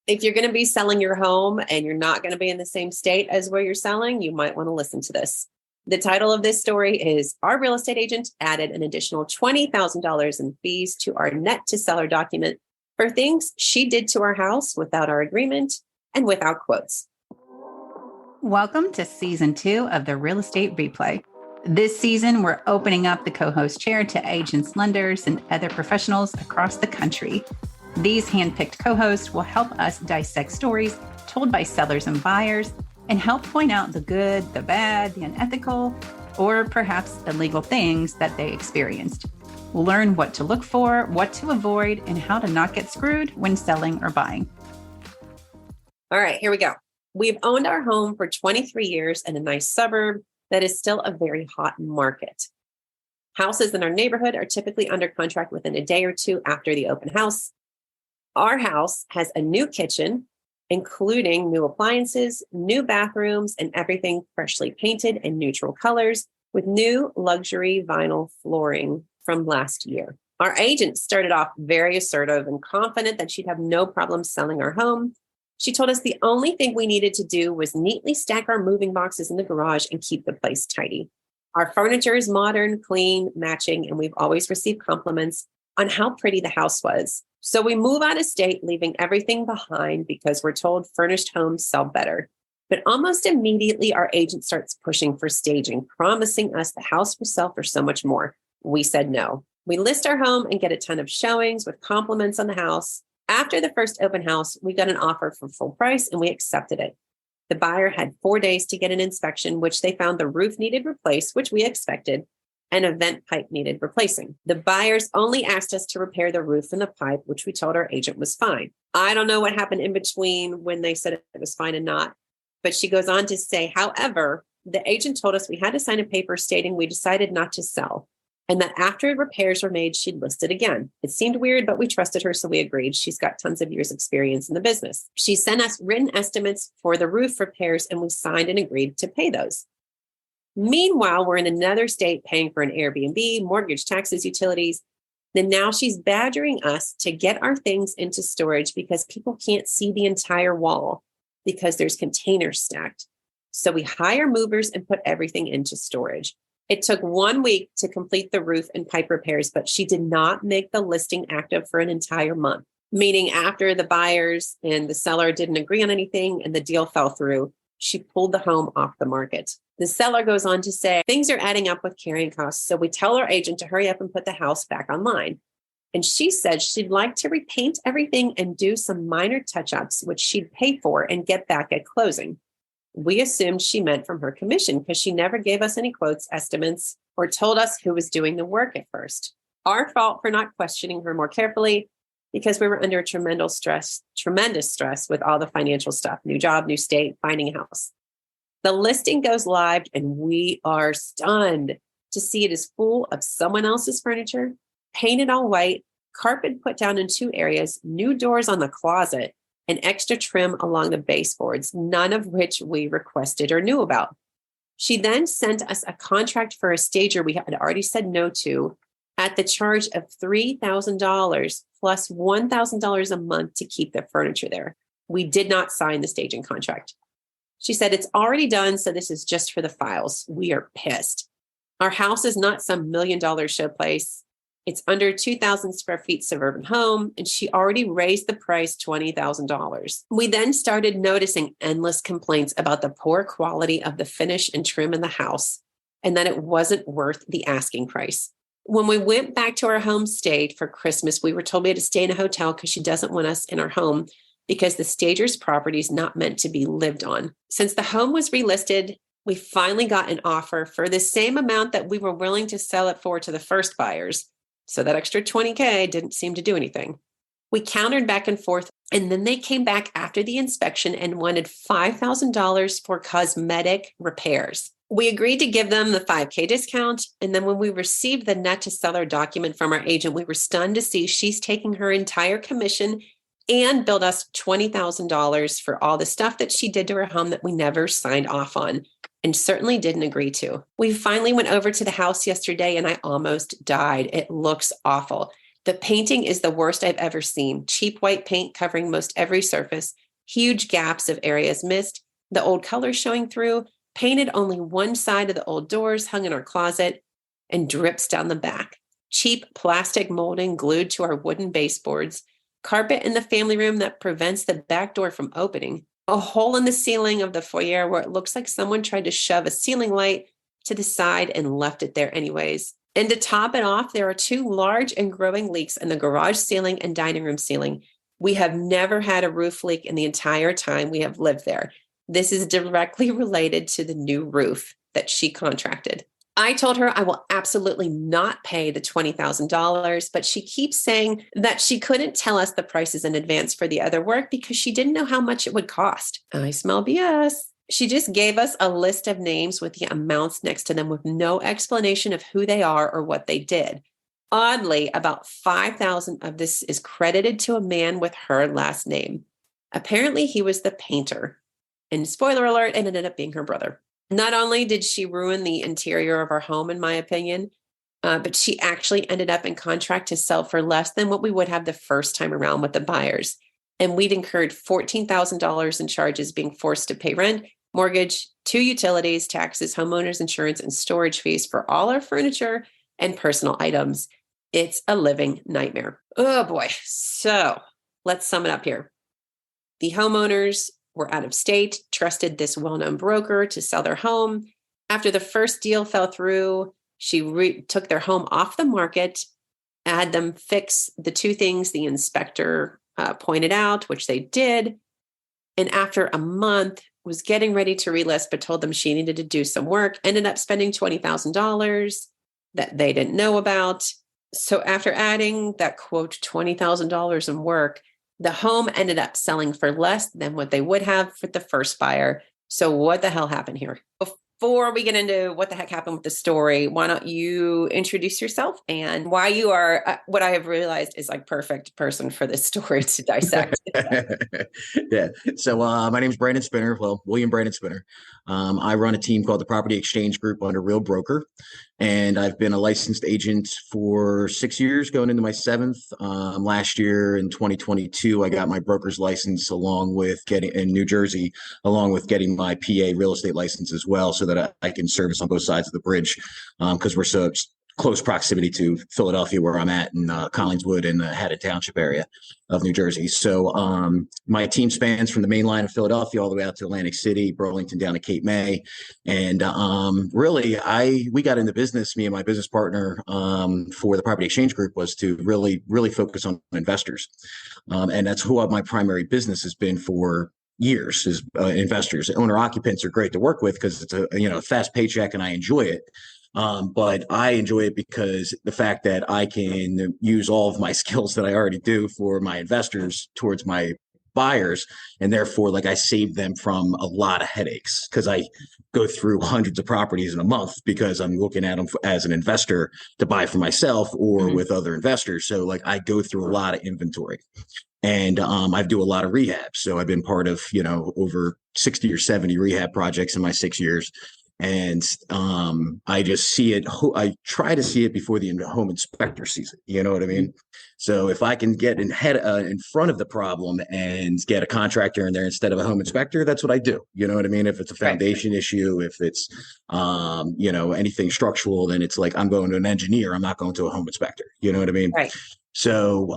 If you're going to be selling your home and you're not going to be in the same state as where you're selling, you might want to listen to this. The title of this story is Our Real Estate Agent Added an Additional $20,000 in Fees to Our Net to Seller Document for Things She Did to Our House Without Our Agreement and Without Quotes. Welcome to Season 2 of the Real Estate Replay. This season, we're opening up the co-host chair to agents, lenders, and other professionals across the country. These handpicked co-hosts will help us dissect stories told by sellers and buyers and help point out the good, the bad, the unethical, or perhaps illegal things that they experienced. We'll learn what to look for, what to avoid, and how to not get screwed when selling or buying. All right, here we go. We've owned our home for 23 years in a nice suburb that is still a very hot market. Houses in our neighborhood are typically under contract within a day or two after the open house. Our house has a new kitchen, including new appliances, new bathrooms, and everything freshly painted in neutral colors with new luxury vinyl flooring from last year. Our agent started off very assertive and confident that she'd have no problem selling our home. She told us the only thing we needed to do was neatly stack our moving boxes in the garage and keep the place tidy. Our furniture is modern, clean, matching, and we've always received compliments on how pretty the house was. So we move out of state, leaving everything behind because we're told furnished homes sell better. But almost immediately, our agent starts pushing for staging, promising us the house will sell for so much more. We said no. We list our home and get a ton of showings with compliments on the house. After the first open house, we got an offer for full price and we accepted it. The buyer had 4 days to get an inspection, which they found the roof needed replaced, which we expected, and a vent pipe needed replacing. The buyers only asked us to repair the roof and the pipe, which we told our agent was fine. I don't know what happened in between when they said it was fine and not, but she goes on to say, however, the agent told us we had to sign a paper stating we decided not to sell, and that after repairs were made, she'd list it again. It seemed weird, but we trusted her, so we agreed. She's got tons of years experience in the business. She sent us written estimates for the roof repairs, and we signed and agreed to pay those. Meanwhile, we're in another state paying for an Airbnb, mortgage, taxes, utilities. Then now she's badgering us to get our things into storage because people can't see the entire wall because there's containers stacked. So we hire movers and put everything into storage. It took 1 week to complete the roof and pipe repairs, but she did not make the listing active for an entire month, meaning after the buyers and the seller didn't agree on anything and the deal fell through, she pulled the home off the market. The seller goes on to say, things are adding up with carrying costs, so we tell our agent to hurry up and put the house back online. And she said she'd like to repaint everything and do some minor touch-ups, which she'd pay for and get back at closing. We assumed she meant from her commission because she never gave us any quotes, estimates, or told us who was doing the work at first. Our fault for not questioning her more carefully because we were under tremendous stress with all the financial stuff, new job, new state, finding a house. The listing goes live and we are stunned to see it is full of someone else's furniture, painted all white, carpet put down in 2 areas, new doors on the closet, and extra trim along the baseboards, none of which we requested or knew about. She then sent us a contract for a stager we had already said no to at the charge of $3,000 plus $1,000 a month to keep the furniture there. We did not sign the staging contract. She said, it's already done, so this is just for the files. We are pissed. Our house is not some $1 million showplace. It's under 2,000 square feet suburban home, and she already raised the price $20,000. We then started noticing endless complaints about the poor quality of the finish and trim in the house, and that it wasn't worth the asking price. When we went back to our home state for Christmas, we were told we had to stay in a hotel because she doesn't want us in our home because the stager's property is not meant to be lived on. Since the home was relisted, we finally got an offer for the same amount that we were willing to sell it for to the first buyers. So that extra $20K didn't seem to do anything. We countered back and forth, and then they came back after the inspection and wanted $5,000 for cosmetic repairs. We agreed to give them the $5K discount. And then when we received the net to seller document from our agent, we were stunned to see she's taking her entire commission and billed us $20,000 for all the stuff that she did to her home that we never signed off on and certainly didn't agree to. We finally went over to the house yesterday and I almost died. It looks awful. The painting is the worst I've ever seen. Cheap white paint covering most every surface, huge gaps of areas missed, the old colors showing through, painted only one side of the old doors hung in our closet, and drips down the back. Cheap plastic molding glued to our wooden baseboards, carpet in the family room that prevents the back door from opening, a hole in the ceiling of the foyer where it looks like someone tried to shove a ceiling light to the side and left it there anyways. And to top it off, there are two large and growing leaks in the garage ceiling and dining room ceiling. We have never had a roof leak in the entire time we have lived there. This is directly related to the new roof that she contracted. I told her I will absolutely not pay the $20,000, but she keeps saying that she couldn't tell us the prices in advance for the other work because she didn't know how much it would cost. I smell BS. She just gave us a list of names with the amounts next to them with no explanation of who they are or what they did. Oddly, about $5,000 of this is credited to a man with her last name. Apparently, he was the painter. And spoiler alert, it ended up being her brother. Not only did she ruin the interior of our home, in my opinion, but she actually ended up in contract to sell for less than what we would have the first time around with the buyers. And we'd incurred $14,000 in charges being forced to pay rent, mortgage, 2 utilities, taxes, homeowners insurance, and storage fees for all our furniture and personal items. It's a living nightmare. Oh boy. So let's sum it up here. The homeowners were out of state, trusted this well-known broker to sell their home. After the first deal fell through, she took their home off the market, had them fix the 2 things the inspector pointed out, which they did. And after a month, was getting ready to relist, but told them she needed to do some work, ended up spending $20,000 that they didn't know about. So after adding that quote, $20,000 in work, the home ended up selling for less than what they would have for the first buyer. So what the hell happened here? Before we get into what the heck happened with the story, why don't you introduce yourself and why you are what I have realized is like perfect person for this story to dissect. Yeah. So my name is Brandon Spinner. Well, William Brandon Spinner. I run a team called the Property Exchange Group under Real Broker. And I've been a licensed agent for 6 years, going into my 7th. Last year in 2022, I got my broker's license along with getting in New Jersey, along with getting my PA real estate license as well, so that I can service on both sides of the bridge because we're so close proximity to Philadelphia, where I'm at, in Collingswood and the Haddon Township area of New Jersey. So my team spans from the main line of Philadelphia all the way out to Atlantic City, Burlington, down to Cape May. And really, we got into business, me and my business partner, for the Property Exchange Group, was to really focus on investors. And that's who my primary business has been for years, is investors. Owner occupants are great to work with because it's a fast paycheck and I enjoy it. But I enjoy it because the fact that I can use all of my skills that I already do for my investors towards my buyers. And therefore, like, I save them from a lot of headaches because I go through hundreds of properties in a month because I'm looking at them as an investor to buy for myself or with other investors. So like, I go through a lot of inventory. And I do a lot of rehab. So I've been part of, over 60 or 70 rehab projects in my 6 years. And I just see it. I try to see it before the home inspector sees it. You know what I mean? So if I can get in front of the problem and get a contractor in there instead of a home inspector, that's what I do. You know what I mean? If it's a foundation issue, if it's anything structural, then it's like I'm going to an engineer. I'm not going to a home inspector. You know what I mean? Right. So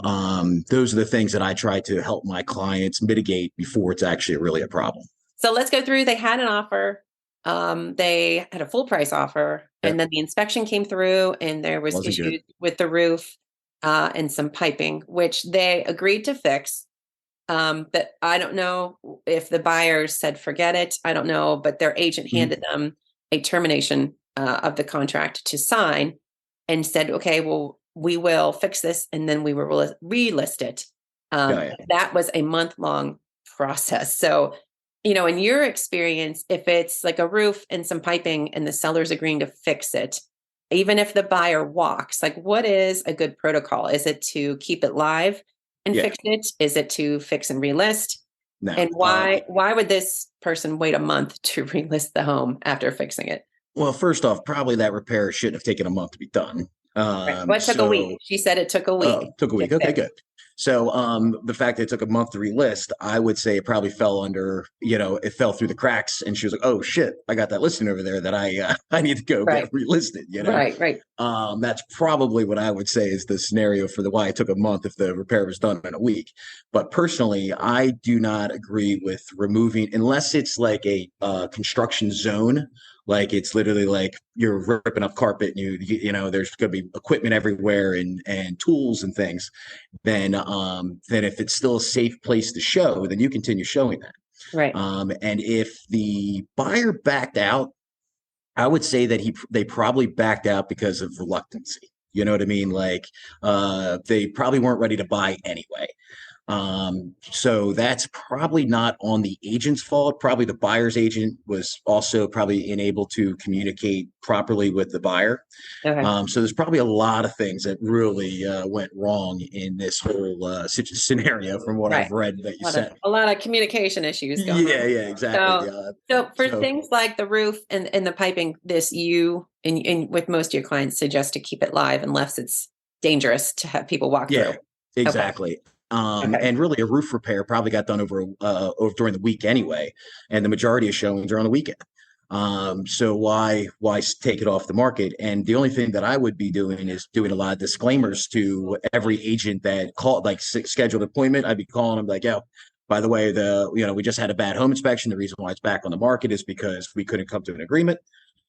those are the things that I try to help my clients mitigate before it's actually really a problem. So let's go through. They had an offer. They had a full price offer, and then the inspection came through and there was issues with the roof and some piping, which they agreed to fix. But I don't know if the buyers said, forget it. I don't know, but their agent handed them a termination of the contract to sign and said, okay, well, we will fix this. And then we will relist it. That was a month-long process. So, in your experience, if it's like a roof and some piping and the seller's agreeing to fix it, even if the buyer walks, like, what is a good protocol? Is it to keep it live and fix it? Is it to fix and relist? No. And why would this person wait a month to relist the home after fixing it? Well, first off, probably that repair shouldn't have taken a month to be done. Right. Well, it took a week. She said it took a week. Oh, took a week. Okay, good. So the fact that it took a month to relist, I would say it probably fell under, it fell through the cracks. And she was like, "Oh shit, I got that listing over there that I I need to go Right. get relisted." Right. That's probably what I would say is the scenario for the why it took a month if the repair was done in a week. But personally, I do not agree with removing unless it's like a construction zone. Like it's literally like you're ripping up carpet and there's going to be equipment everywhere and tools and things. Then if it's still a safe place to show, then you continue showing that. Right. And if the buyer backed out, I would say that they probably backed out because of reluctancy. You know what I mean? Like they probably weren't ready to buy anyway. So that's probably not on the agent's fault. Probably the buyer's agent was also probably unable to communicate properly with the buyer. Okay. So there's probably a lot of things that really went wrong in this whole scenario from what I've read that you said. A lot of communication issues going on. Yeah, exactly. So for things like the roof and the piping, you and with most of your clients suggest to keep it live unless it's dangerous to have people walk through. Exactly. And really a roof repair probably got done over during the week anyway. And the majority of showings are on the weekend. So why take it off the market? And the only thing that I would be doing is doing a lot of disclaimers to every agent that called, like scheduled appointment. I'd be calling them like, yo, by the way, we just had a bad home inspection. The reason why it's back on the market is because we couldn't come to an agreement.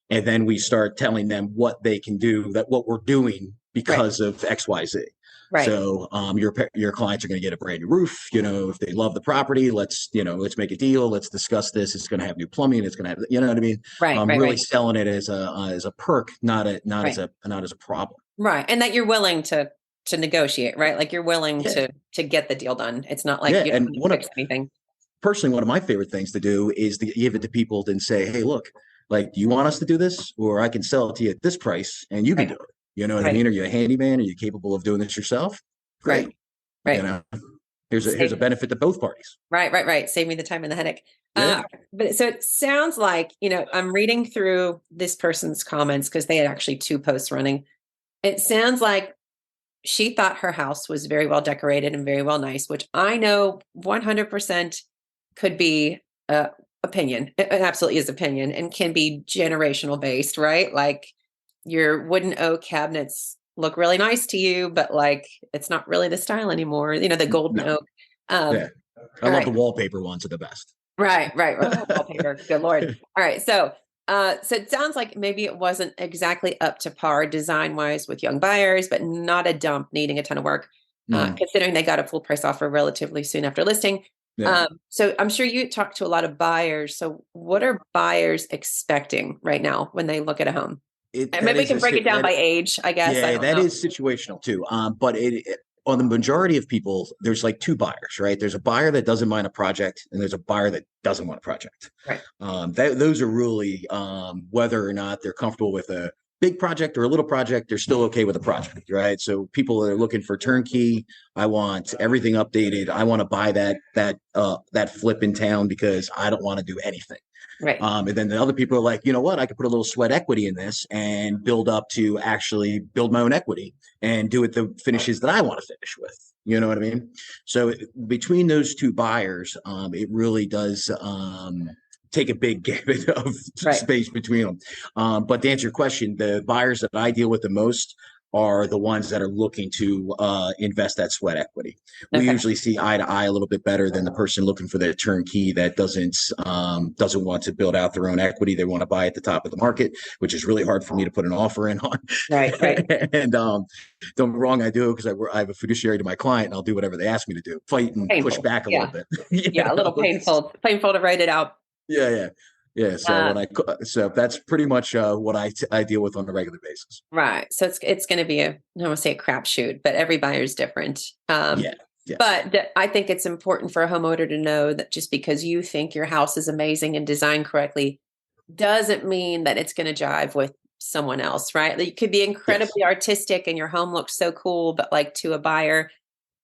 And then we start telling them what they can do, that what we're doing because of X, Y, Z. Right. So your clients are going to get a brand new roof. If they love the property, let's make a deal. Let's discuss this. It's going to have new plumbing. It's going to have, you know what I mean? Right. Really selling it as a perk, not as a problem. Right. And that you're willing to negotiate, right? Like you're willing to get the deal done. It's not like you don't fix anything. Personally, one of my favorite things to do is to give it to people and say, hey, look, like, do you want us to do this? Or I can sell it to you at this price and you can do it. You know what I mean? Are you a handyman? Are you capable of doing this yourself? Great. Right. Here's a benefit to both parties. Right. Save me the time and the headache. But so it sounds like, I'm reading through this person's comments because they had actually 2 posts running. It sounds like she thought her house was very well decorated and very well nice, which I know 100% could be opinion. It absolutely is opinion and can be generational based, right? Like your wooden oak cabinets look really nice to you, but like it's not really the style anymore. The golden oak. I love the wallpaper ones are the best. Right. Wallpaper. Good Lord. All right. So it sounds like maybe it wasn't exactly up to par design wise with young buyers, but not a dump needing a ton of work, considering they got a full price offer relatively soon after listing. Yeah. So I'm sure you talk to a lot of buyers. So what are buyers expecting right now when they look at a home? Maybe we can break it down by age, I guess. Yeah, that is situational too. But on the majority of people, there's like 2 buyers, right? There's a buyer that doesn't mind a project, and there's a buyer that doesn't want a project. Right. Those are really whether or not they're comfortable with a big project or a little project, they're still okay with a project, right? So people are looking for turnkey. I want everything updated. I want to buy that flip in town because I don't want to do anything. Right. And then the other people are like, you know what? I could put a little sweat equity in this and build up to actually build my own equity and do it the finishes that I want to finish with. You know what I mean? So between those 2 buyers, it really does take a big gambit of space between them. But to answer your question, the buyers that I deal with the most are the ones that are looking to invest that sweat equity. We usually see eye to eye a little bit better than the person looking for the turnkey that doesn't want to build out their own equity. They want to buy at the top of the market, which is really hard for me to put an offer in on. Right. And don't get me wrong, I do because I have a fiduciary to my client, and I'll do whatever they ask me to do. Fight and push back a little bit. A little painful to write it out. Yeah. So that's pretty much what I deal with on a regular basis. Right. So it's going to be I don't want to say a crapshoot, but every buyer is different. But I think it's important for a homeowner to know that just because you think your house is amazing and designed correctly doesn't mean that it's going to jive with someone else, right? You could be incredibly artistic and your home looks so cool, but like to a buyer,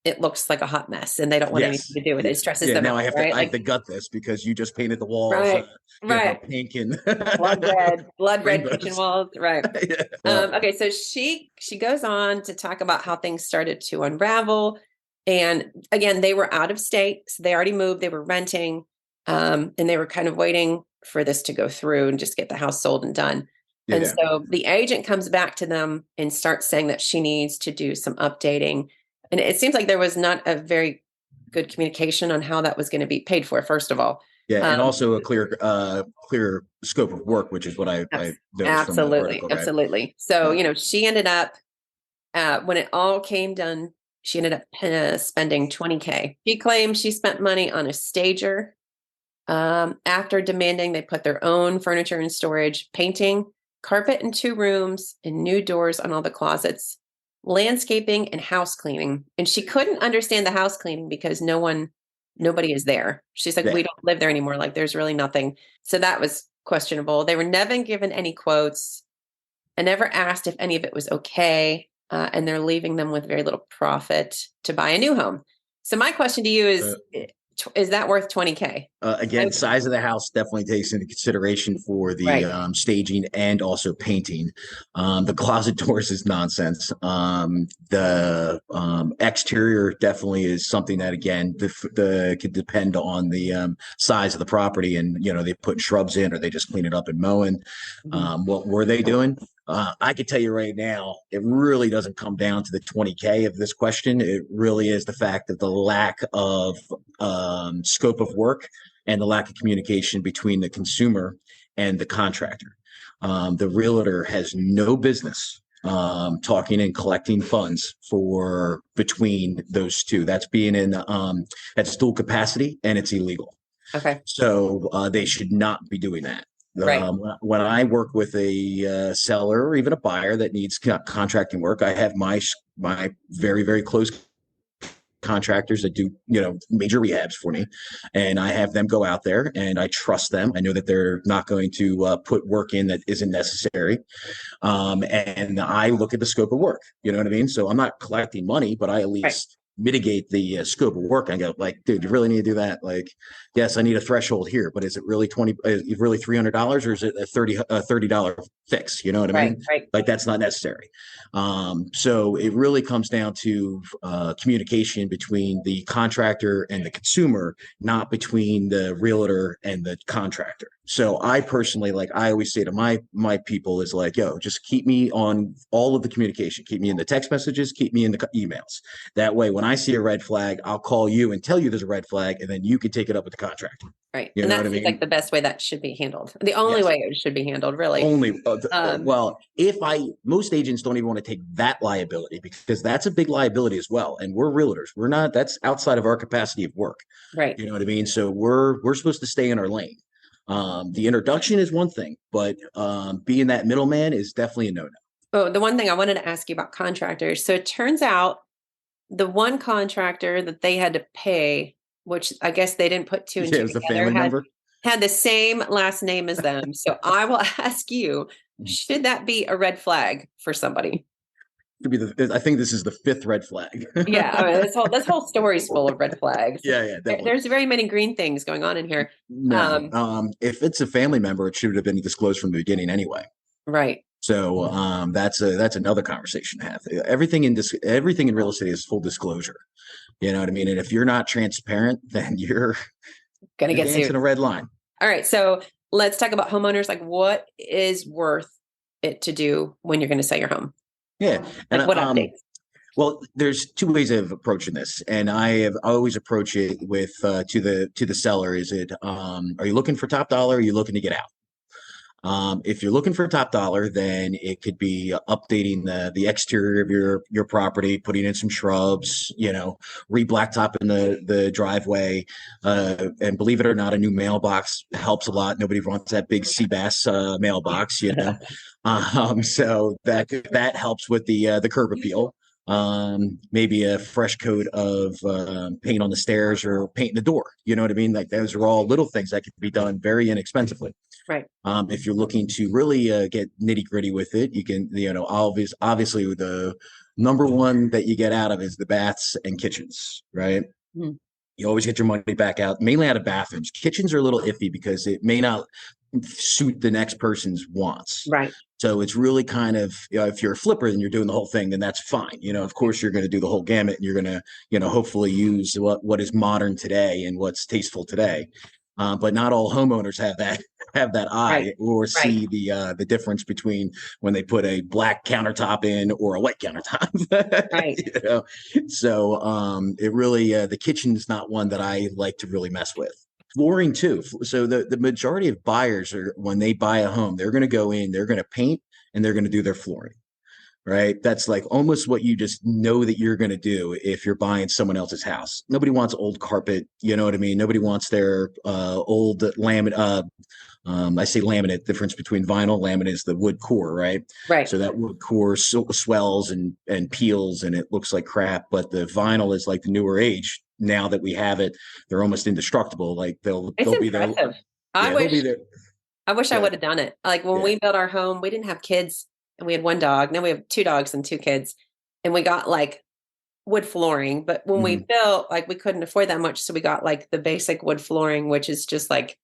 it looks like a hot mess and they don't want anything Yes. to do with it. It stresses them Now out, I right? have to Like, gut this because you just painted the walls, right, right. pink and Blood red kitchen rainbows. walls. Right. Yeah. Well, Okay. So she goes on to talk about how things started to unravel. And again, they were out of state. So they already moved, they were renting. And they were kind of waiting for this to go through and just get the house sold and done. And yeah. so the agent comes back to them and starts saying that she needs to do some updating. And it seems like there was not a very good communication on how that was going to be paid for, first of all. Yeah, and also a clear scope of work, which is what I noticed from the Absolutely. article, right? Absolutely. So, Yeah. she ended up, when it all came done, she ended up spending $20K. She claimed she spent money on a stager. After demanding they put their own furniture in storage, painting, carpet in 2 rooms, and new doors on all the closets, landscaping, and house cleaning. And she couldn't understand the house cleaning because nobody is there. She's like, Yeah. we don't live there anymore. Like, there's really nothing. So that was questionable. They were never given any quotes. I never asked if any of it was okay. And they're leaving them with very little profit to buy a new home. So my question to you is that worth $20K? Again, size of the house definitely takes into consideration for the Right. staging and also painting. The closet doors is nonsense. The exterior definitely is something that, again, the could depend on the size of the property, and they put shrubs in or they just clean it up and mowing. What were they doing? I could tell you right now, it really doesn't come down to the 20K of this question. It really is the fact of the lack of scope of work and the lack of communication between the consumer and the contractor. The realtor has no business talking and collecting funds for between those two. That's being in that's dual capacity, and it's illegal. Okay. So they should not be doing that. Right. When I work with a seller or even a buyer that needs contracting work, I have my very, very close contractors that do major rehabs for me, and I have them go out there and I trust them. I know that they're not going to put work in that isn't necessary, and I look at the scope of work. You know what I mean? So I'm not collecting money, but I at least mitigate the scope of work. I go like, dude, you really need to do that? Like, yes, I need a threshold here, but is it really really $300, or is it a $30 fix? You know what I mean? Right. Like, that's not necessary. So it really comes down to communication between the contractor and the consumer, not between the realtor and the contractor. So I personally, like I always say to my people, is like, yo, just keep me on all of the communication. Keep me in the text messages, keep me in the emails. That way, when I see a red flag, I'll call you and tell you there's a red flag, and then you can take it up with the contractor. Right. You And know that's what I mean? like the best way that should be handled. The only way it should be handled, really. Only Um, most agents don't even want to take that liability, because that's a big liability as well. And we're realtors. We're not, that's outside of our capacity of work. Right. You know what I mean? So we're supposed to stay in our lane. The introduction is one thing, but being that middleman is definitely a no-no. Oh, the one thing I wanted to ask you about contractors. So it turns out the one contractor that they had to pay, which I guess they didn't put 2 and 2 It was the together, family member. had the same last name as them. So I will ask you, should that be a red flag for somebody? I think this is the 5th red flag. Yeah, I mean, this whole story is full of red flags. Yeah, definitely. There's very many green things going on in here. No, if it's a family member, it should have been disclosed from the beginning anyway. Right. So that's another conversation to have. Everything in real estate is full disclosure. You know what I mean? And if you're not transparent, then you're Gonna get dancing sued. a red line. All right, so let's talk about homeowners. Like, what is worth it to do when you're going to sell your home? Yeah, Like, what updates? Well, there's 2 ways of approaching this, and I always approach it with to the seller. Is it are you looking for top dollar? Or are you looking to get out? If you're looking for top dollar, then it could be updating the exterior of your property, putting in some shrubs, re-blacktopping the driveway, and believe it or not, a new mailbox helps a lot. Nobody wants that big sea bass mailbox, so that helps with the curb appeal. Maybe a fresh coat of paint on the stairs or paint the door. You know what I mean? Like, those are all little things that can be done very inexpensively. Right. If you're looking to really get nitty gritty with it, you can, obviously Number one that you get out of is the baths and kitchens, right? Mhm. You always get your money back out, mainly out of bathrooms. Kitchens are a little iffy because it may not suit the next person's wants. Right. So it's really kind of, if you're a flipper and you're doing the whole thing, then that's fine. Of course, you're going to do the whole gamut, and you're going to, hopefully use what is modern today and what's tasteful today. But not all homeowners have that eye Right. or Right. see the difference between when they put a black countertop in or a white countertop. Right. So it really the kitchen's not one that I like to really mess with. Flooring too. So the majority of buyers are, when they buy a home, they're going to go in, they're going to paint, and they're going to do their flooring. Right. That's like almost what you just know that you're going to do if you're buying someone else's house. Nobody wants old carpet. You know what I mean? Nobody wants their old laminate. I say laminate. Difference between vinyl, laminate is the wood core, right? Right. So that wood core swells and peels, and it looks like crap. But the vinyl is like the newer age. Now that we have it, they're almost indestructible. Like they'll be there. Impressive. Yeah, they'll be there. I wish I Yeah. would have done it. Like when Yeah. we built our home, we didn't have kids and we had one dog. Now we have 2 dogs and 2 kids. And we got like wood flooring. But when we built, like we couldn't afford that much. So we got like the basic wood flooring, which is just like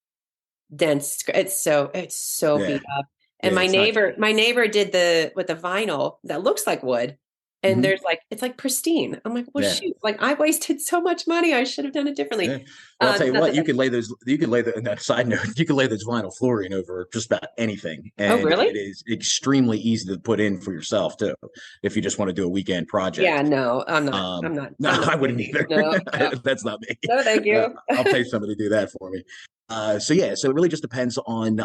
dense. It's so Yeah. beat up. And Yeah, my neighbor did with the vinyl that looks like wood. And there's like, it's like pristine. I'm like, well, Yeah. shoot, like I wasted so much money. I should have done it differently. Yeah. Well, I'll tell you not what, that- you can lay those, and that side note, you can lay those vinyl flooring over just about anything. And really? it is extremely easy to put in for yourself too, if you just want to do a weekend project. Yeah, no, I'm not. I'm not. No, I'm not I wouldn't either. No, no. That's not me. No, thank you. I'll pay somebody to do that for me. So it really just depends on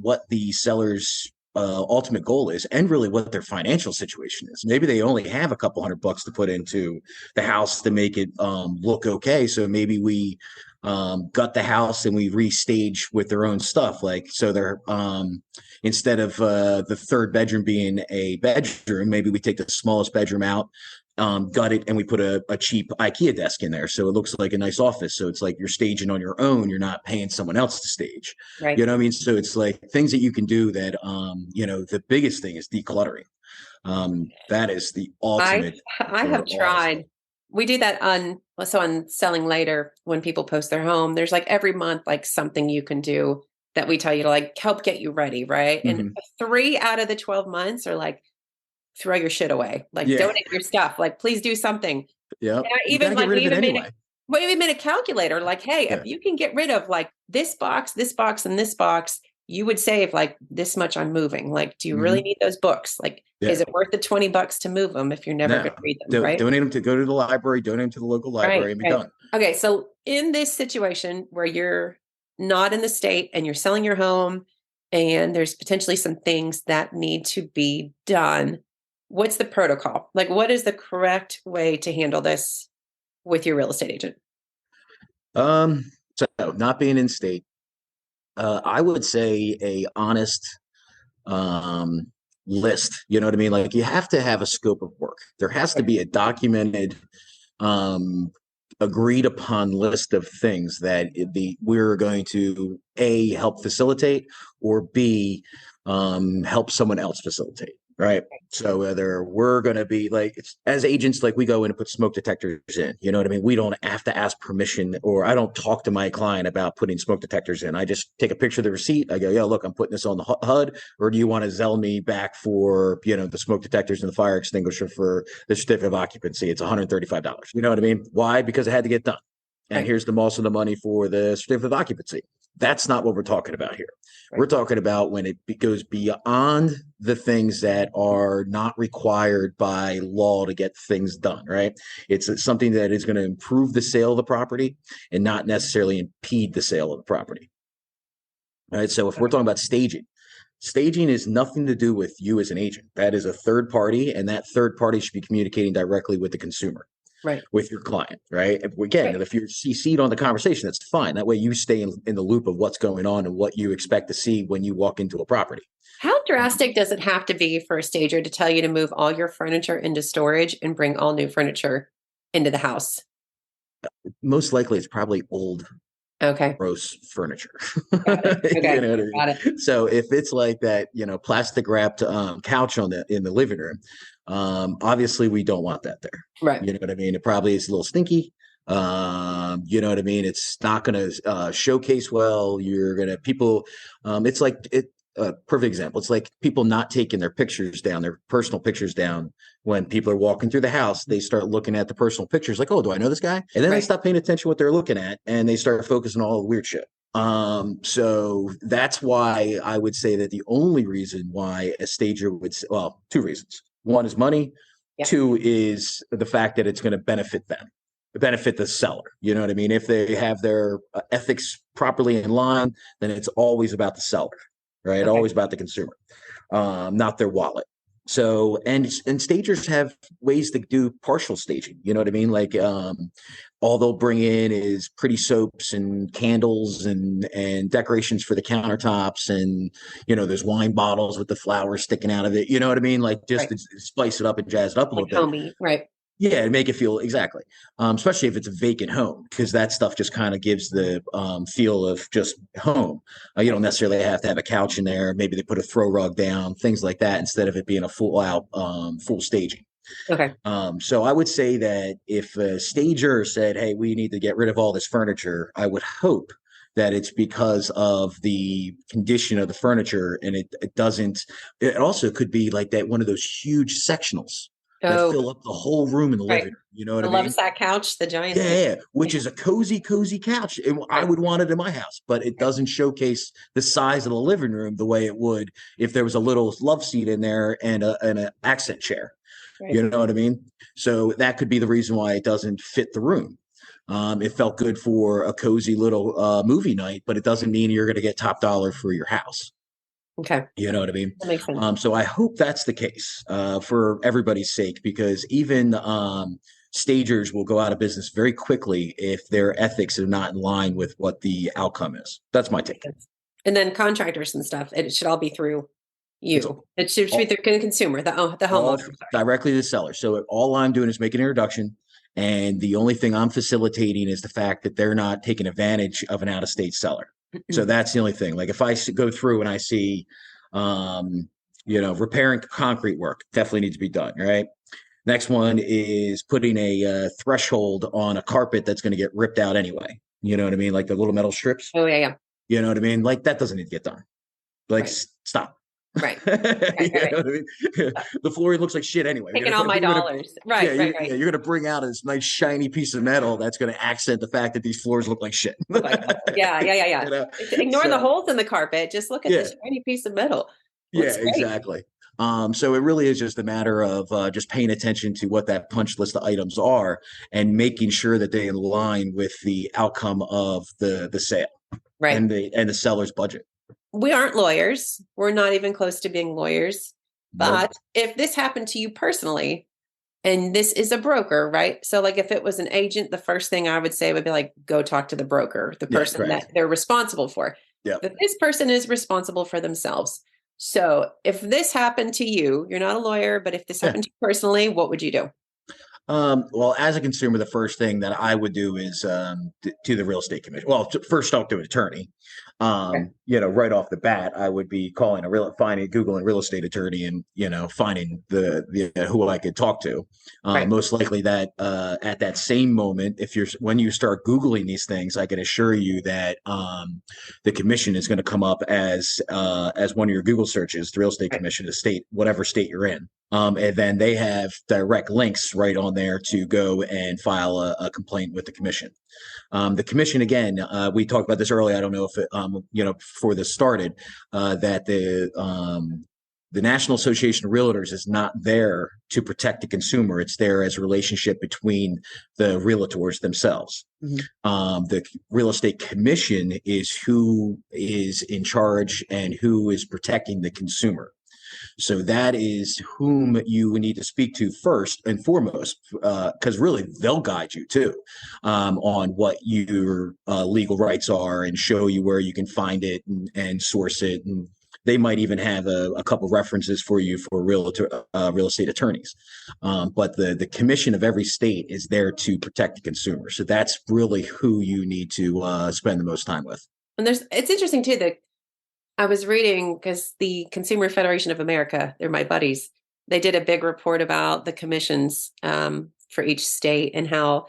what the seller's ultimate goal is, and really what their financial situation is. Maybe they only have a couple $100 to put into the house to make it look okay. So maybe we gut the house and we restage with their own stuff. Like, so they're instead of the third bedroom being a bedroom, maybe we take the smallest bedroom out, gut it, and we put a cheap IKEA desk in there, so it looks like a nice office. So it's like you're staging on your own. You're not paying someone else to stage. Right. You know what I mean? So it's like things that you can do that, the biggest thing is decluttering. That is the ultimate. I have tried. We do that on Selling Later. When people post their home, there's like every month, like something you can do that we tell you to like help get you ready. Right. And 3 out of the 12 months are like, throw your shit away, like donate your stuff, like please do something. Yeah. We even made a calculator, like, hey, if you can get rid of like this box, and this box, you would save like this much on moving. Like, do you really need those books? Like, is it worth the $20 to move them if you're never going to read them? Right? Donate them to go to the library, donate them to the local library, and be done. Okay. So in this situation where you're not in the state and you're selling your home and there's potentially some things that need to be done, what's the protocol? Like, what is the correct way to handle this with your real estate agent? So not being in state, I would say a honest list. You know what I mean? Like, you have to have a scope of work. There has to be a documented, agreed upon list of things that we're going to A, help facilitate, or B, help someone else facilitate. Right. So whether we're going to be like, as agents, like we go in and put smoke detectors in, you know what I mean? We don't have to ask permission, or I don't talk to my client about putting smoke detectors in. I just take a picture of the receipt. I go, yeah, look, I'm putting this on the HUD, or do you want to Zelle me back for, the smoke detectors and the fire extinguisher for the certificate of occupancy? It's $135. You know what I mean? Why? Because it had to get done. And here's also the money for the certificate of occupancy. That's not what we're talking about here. Right. We're talking about when it goes beyond the things that are not required by law to get things done, right? It's something that is going to improve the sale of the property and not necessarily impede the sale of the property. All right. So if we're talking about staging is nothing to do with you as an agent. That is a third party, and that third party should be communicating directly with the consumer. Right. With your client, right? Again, if you're CC'd on the conversation, that's fine. That way you stay in the loop of what's going on and what you expect to see when you walk into a property. How drastic does it have to be for a stager to tell you to move all your furniture into storage and bring all new furniture into the house? Most likely it's probably old Okay. gross furniture. Got it. Okay. You know what I Got mean? it. So if it's like that, plastic wrapped couch in the living room, obviously we don't want that there. Right. You know what I mean? It probably is a little stinky. You know what I mean? It's not going to showcase well. You're going to people. It's like it. Perfect example. It's like people not taking their pictures down, their personal pictures down. When people are walking through the house, they start looking at the personal pictures like, oh, do I know this guy? And then they stop paying attention to what they're looking at and they start focusing on all the weird shit. So that's why I would say that the only reason why a stager would, well, two reasons. One is money. Yeah. Two is the fact that it's going to benefit them, benefit the seller. You know what I mean? If they have their ethics properly in line, then it's always about the seller, right? Okay. Always about the consumer, not their wallet. So, and stagers have ways to do partial staging. You know what I mean? Like, all they'll bring in is pretty soaps and candles and decorations for the countertops. And, there's wine bottles with the flowers sticking out of it. You know what I mean? Like just to spice it up and jazz it up a little bit. Homey, right. Yeah, and make it feel exactly, especially if it's a vacant home, because that stuff just kind of gives the feel of just home. You don't necessarily have to have a couch in there. Maybe they put a throw rug down, things like that, instead of it being a full staging. Okay. So I would say that if a stager said, "Hey, we need to get rid of all this furniture," I would hope that it's because of the condition of the furniture, and it doesn't. It also could be like that one of those huge sectionals that fill up the whole room in the living room. You know what I mean? The love sack couch, the giant. Yeah, which is a cozy couch. I would want it in my house, but it doesn't showcase the size of the living room the way it would if there was a little love seat in there and an accent chair. Right. You know what I mean? So that could be the reason why it doesn't fit the room. It felt good for a cozy little movie night, but it doesn't mean you're going to get top dollar for your house. Okay. You know what I mean? That makes sense. So I hope that's the case for everybody's sake, because even stagers will go out of business very quickly if their ethics are not in line with what the outcome is. That's my take. And then contractors and stuff, it should all be through you. It should be through the consumer, the homeowner. Directly to the seller. So all I'm doing is making an introduction. And the only thing I'm facilitating is the fact that they're not taking advantage of an out-of-state seller. So that's the only thing. Like if I go through and I see, repairing concrete work, definitely needs to be done. Right. Next one is putting a threshold on a carpet that's going to get ripped out anyway. You know what I mean? Like the little metal strips. Oh, yeah, yeah. You know what I mean? Like that doesn't need to get done. Like stop. Right. Right. I mean? The flooring looks like shit anyway. Taking all my dollars. Right. Yeah, you're going to bring out this nice shiny piece of metal that's going to accent the fact that these floors look like shit. Yeah. Ignore the holes in the carpet. Just look at this shiny piece of metal. Looks great. Exactly. So it really is just a matter of just paying attention to what that punch list of items are and making sure that they align with the outcome of the sale, right, and the seller's budget. We aren't lawyers. We're not even close to being lawyers. But if this happened to you personally, and this is a broker, right? So like if it was an agent, the first thing I would say would be like, go talk to the broker, the person that they're responsible for. Yeah. But this person is responsible for themselves. So if this happened to you, you're not a lawyer, but if this happened to you personally, what would you do? Well, as a consumer, the first thing that I would do is to the real estate commission. Well, first talk to an attorney. Right off the bat, I would be Googling real estate attorney and, finding the who I could talk to. Most likely that at that same moment, when you start Googling these things, I can assure you that the commission is going to come up as one of your Google searches, the real estate commission, the state, whatever state you're in. And then they have direct links right on there to go and file a complaint with the commission. The commission, again, we talked about this earlier. I don't know if it, before this started, that the National Association of Realtors is not there to protect the consumer. It's there as a relationship between the realtors themselves. Mm-hmm. The real estate commission is who is in charge and who is protecting the consumer. So that is whom you need to speak to first and foremost, because really they'll guide you too on what your legal rights are and show you where you can find it and source it and They might even have a couple references for you for real estate attorneys. But the commission of every state is there to protect the consumer. So that's really who you need to spend the most time with. And it's interesting too that I was reading, because the Consumer Federation of America, they're my buddies. They did a big report about the commissions for each state, and how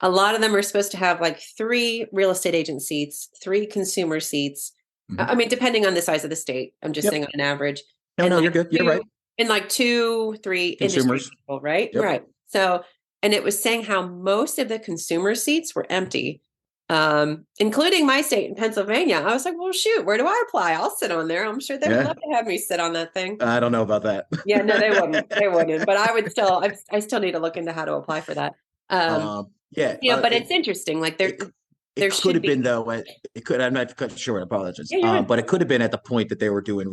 a lot of them are supposed to have like 3 real estate agent seats, 3 consumer seats. I mean, depending on the size of the state, I'm just saying on an average. No, and no, like you're good. You're right. And like 2, 3 industry Consumers. people, right? Yep. Right. So, and it was saying how most of the consumer seats were empty, including my state in Pennsylvania. I was like, well, shoot, where do I apply? I'll sit on there. I'm sure they would love to have me sit on that thing. I don't know about that. Yeah, no, they wouldn't. They wouldn't. But I would still, I still need to look into how to apply for that. Yeah. But it's interesting. Like there could have been, though. It could. I'm not sure. I apologize. Yeah, but it could have been at the point that they were doing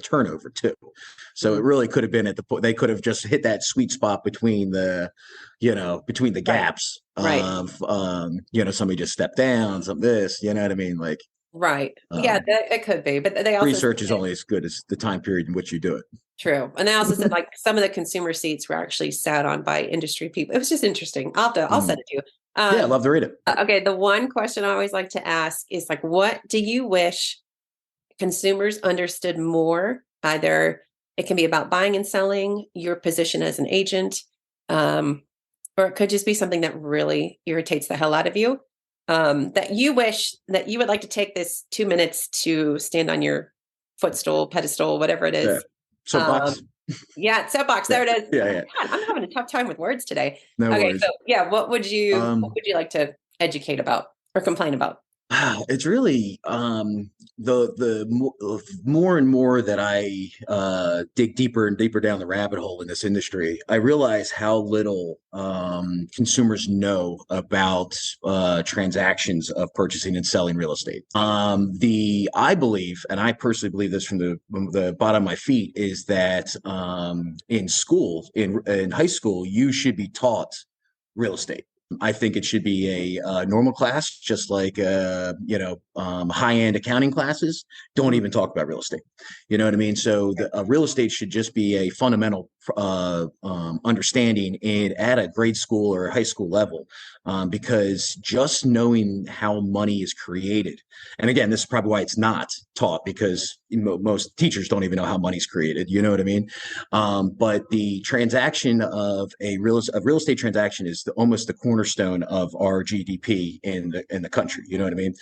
turnover too. So it really could have been at the point they could have just hit that sweet spot between the gaps of somebody just stepped down, some this, you know what I mean? Like, right. Yeah, it could be. But they also research is only as good as the time period in which you do it. True. And they also said like some of the consumer seats were actually sat on by industry people. It was just interesting. I'll send it to you. Yeah, I'd love to read it. Okay. The one question I always like to ask is like, what do you wish consumers understood more? Either it can be about buying and selling, your position as an agent, or it could just be something that really irritates the hell out of you, that you wish that you would like to take this 2 minutes to stand on your footstool, pedestal, whatever it is. Yeah. Soapbox. Soapbox. There it is. Yeah. God, I'm having a tough time with words today. No worries. So what would you like to educate about or complain about? It's really the more and more that I dig deeper and deeper down the rabbit hole in this industry, I realize how little consumers know about transactions of purchasing and selling real estate. I believe, and I personally believe this from the bottom of my feet, is that in school, in high school, you should be taught real estate. I think it should be a normal class, just like high-end accounting classes. Don't even talk about real estate. You know what I mean? So real estate should just be a fundamental understanding at a grade school or high school level, because just knowing how money is created, and again, this is probably why it's not taught, because most teachers don't even know how money's created. You know what I mean? But the transaction of a real estate transaction is almost the cornerstone of our GDP in the country. You know what I mean?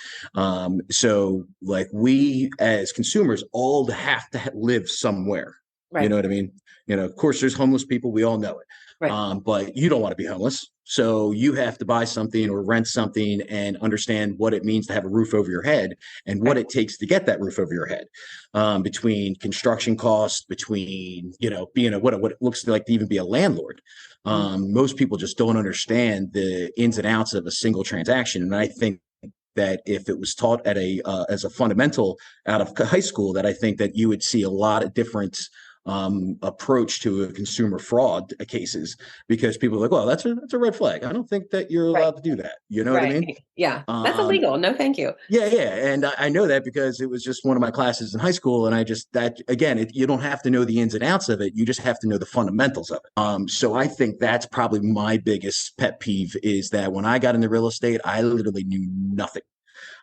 So like we as consumers all have to live somewhere. Right. You know what I mean? Of course, there's homeless people. We all know it. Right. But you don't want to be homeless. So you have to buy something or rent something and understand what it means to have a roof over your head and what it takes to get that roof over your head, between construction costs, between, being what it looks like to even be a landlord. Most people just don't understand the ins and outs of a single transaction. And I think that if it was taught at as a fundamental out of high school, that I think that you would see a lot of different approach to consumer fraud cases, because people are like, well, that's a red flag. I don't think that you're allowed to do that. You know what I mean? Yeah. That's illegal. No, thank you. Yeah. And I know that because it was just one of my classes in high school. And you don't have to know the ins and outs of it. You just have to know the fundamentals of it. So I think that's probably my biggest pet peeve, is that when I got into real estate, I literally knew nothing.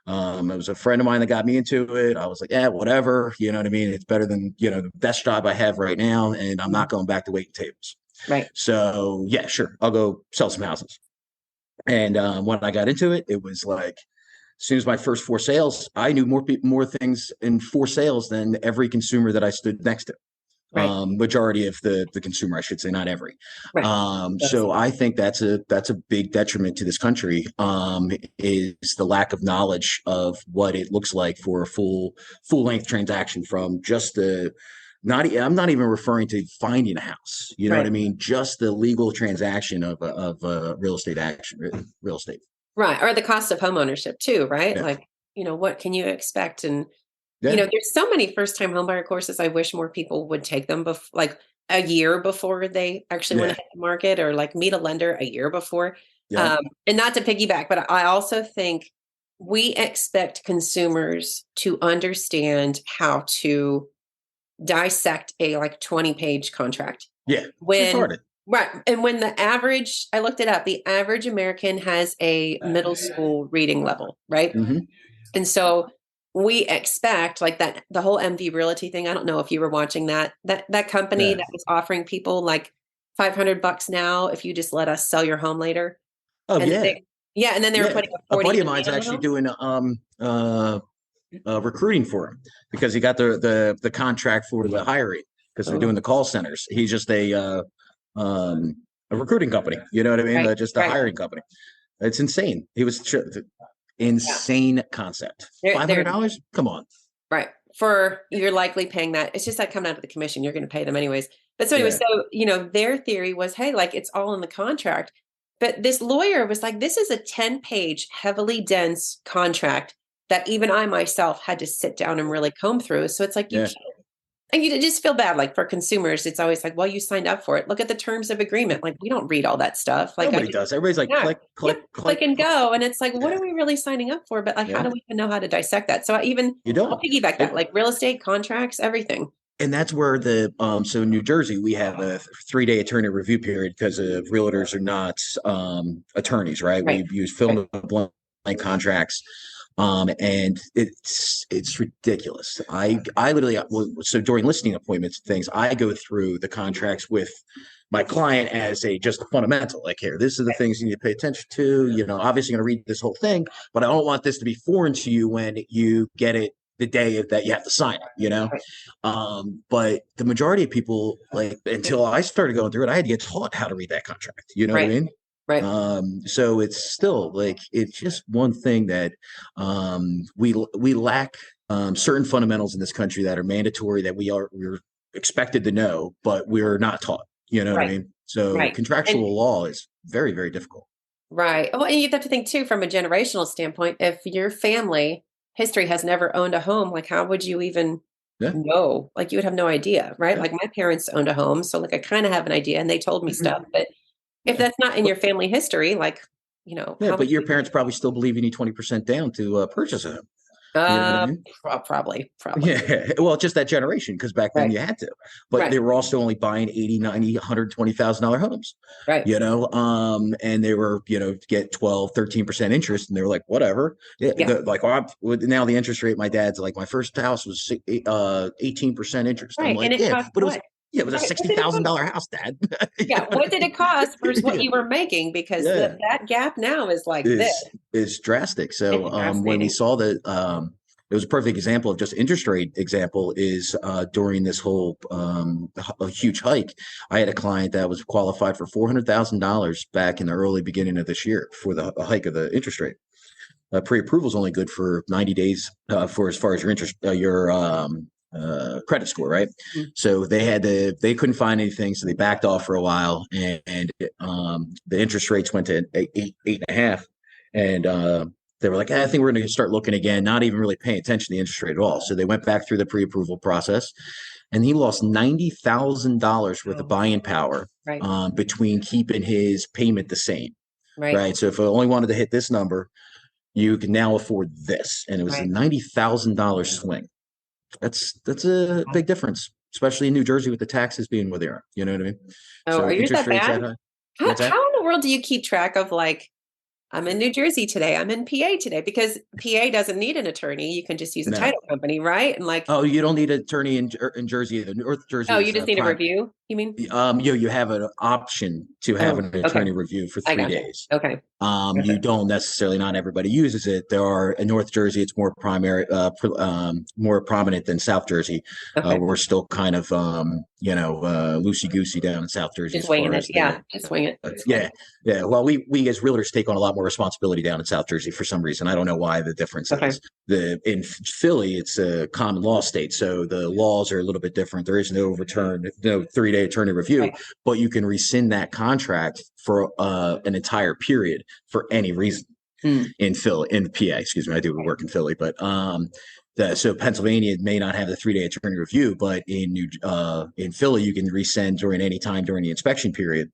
It was a friend of mine that got me into it. I was like, yeah, whatever. You know what I mean? It's better than, the best job I have right now. And I'm not going back to waiting tables. Right. So yeah, sure. I'll go sell some houses. And when I got into it, it was like, as soon as my first 4 sales, I knew more things in 4 sales than every consumer that I stood next to. Right. Majority of the consumer, I should say, not every. Right. So I think that's a big detriment to this country, is the lack of knowledge of what it looks like for a full length transaction, from just I'm not even referring to finding a house. You know what I mean? Just the legal transaction of real estate. Right. Or the cost of homeownership too, right? Yeah. Like, what can you expect? And there's so many first-time homebuyer courses. I wish more people would take them like a year before they actually want to hit the market, or like meet a lender a year before. And not to piggyback, but I also think we expect consumers to understand how to dissect a like 20-page contract. Yeah. When right. And when I looked it up, the average American has a middle school reading level, right? Mm-hmm. And so we expect like that, the whole MV Realty thing. I don't know if you were watching that company that was offering people like $500 now if you just let us sell your home later. Oh, and yeah. And then they were putting a buddy of mine's actually doing recruiting for him because he got the contract for the hiring because they're doing the call centers. He's just a recruiting company. You know what I mean? Right, Just a hiring company. It's insane. He was insane concept. $500? Come on. Right. For you're likely paying that. It's just that coming out of the commission, you're going to pay them anyways. But so anyway, so, their theory was, hey, like it's all in the contract. But this lawyer was like, this is a 10-page, heavily dense contract that even I myself had to sit down and really comb through. So it's like, you can't. And you just feel bad, like for consumers, it's always like, well, you signed up for it. Look at the terms of agreement. Like we don't read all that stuff. Like nobody does. Everybody's like, click and go. And it's like, what are we really signing up for? But like, how do we even know how to dissect that? So I'll piggyback that, like real estate contracts, everything. And that's where so in New Jersey, we have a 3-day attorney review period because realtors are not attorneys, right? We use fill in the blank contracts. And it's ridiculous. I literally, so during listing appointments and things, I go through the contracts with my client as just a fundamental, like here, this are the things you need to pay attention to, obviously going to read this whole thing, but I don't want this to be foreign to you when you get it the day that you have to sign it, but the majority of people, like, until I started going through it, I had to get taught how to read that contract. You know what I mean? Right. So it's still like, it's just one thing that we lack certain fundamentals in this country that are mandatory that we're expected to know, but we're not taught, what I mean? So contractual law is very, very difficult. Right. Well, and you have to think too, from a generational standpoint, if your family history has never owned a home, like how would you even know? Like you would have no idea, right? Like my parents owned a home. So like I kind of have an idea and they told me stuff, but if that's not in your family history, like, but your parents probably still believe you need 20% down to purchase a home. Probably. Yeah. Well, just that generation, because back then you had to, but they were also only buying $80, $90, $120,000 homes, right? And they were, get 12, 13% interest, and they were like, whatever. Now the interest rate, my dad's like, my first house was 18% interest. Right. I'm like, but it was. Yeah, it was a $60,000 house, Dad. What did it cost versus what you were making? Because that gap now is like this. It's drastic. So when we saw that, it was a perfect example of just interest rate example is during this whole a huge hike. I had a client that was qualified for $400,000 back in the early beginning of this year for the hike of the interest rate. Pre-approval is only good for 90 days for as far as your interest, credit score, right? Mm-hmm. So they couldn't find anything, so they backed off for a while, and the interest rates went to 8.5, and they were like, I think we're going to start looking again, not even really paying attention to the interest rate at all. So they went back through the pre-approval process, and he lost $90,000 worth of buying power between keeping his payment the same, right? So if I only wanted to hit this number, you can now afford this, and it was a $90,000 swing. That's a big difference, especially in New Jersey with the taxes being where they are. You know what I mean? Oh, are you that bad? How in the world do you keep track of like, I'm in New Jersey today, I'm in PA today? Because PA doesn't need an attorney. You can just use a title company, right? And like, you don't need an attorney in Jersey either. North Jersey. Oh, you just need a review, you mean? You have an option to have an attorney review for 3 days. Okay. You don't necessarily, not everybody uses it. There are in North Jersey, it's more more prominent than South Jersey. We're still kind of loosey goosey down in South Jersey. Just winging it. Just wing it. Yeah. Well, we as realtors take on a lot more responsibility down in South Jersey for some reason. I don't know why the difference is. In Philly, it's a common law state, so the laws are a little bit different. There is no 3-day attorney review, but you can rescind that contract for an entire period for any reason. In PA, excuse me, I do work in Philly, but so Pennsylvania may not have the 3-day attorney review, but in Philly, you can rescind during any time during the inspection period.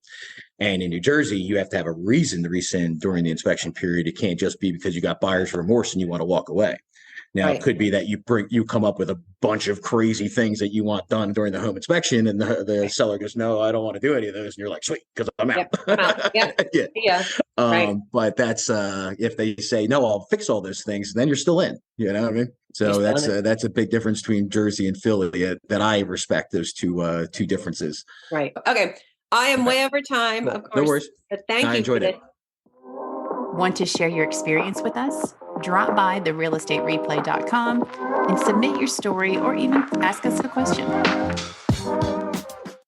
And in New Jersey, you have to have a reason to rescind during the inspection period. It can't just be because you got buyer's remorse and you want to walk away. Now, Right. it could be that you come up with a bunch of crazy things that you want done during the home inspection, and the seller goes, "No, I don't want to do any of those," and you're like, "Sweet, because I'm out." Yep, I'm out. Yep. Yeah. Yeah. Right. But that's if they say no, I'll fix all those things, then you're still in. You know what I mean? You're So still in it. that's a big difference between Jersey and Philly that I respect those two differences. Right. Okay. I am Okay. way over time, Well, of no course. worries. But thank I you for enjoyed this. it. Want to share your experience with us? Drop by therealestatereplay.com and submit your story or even ask us a question.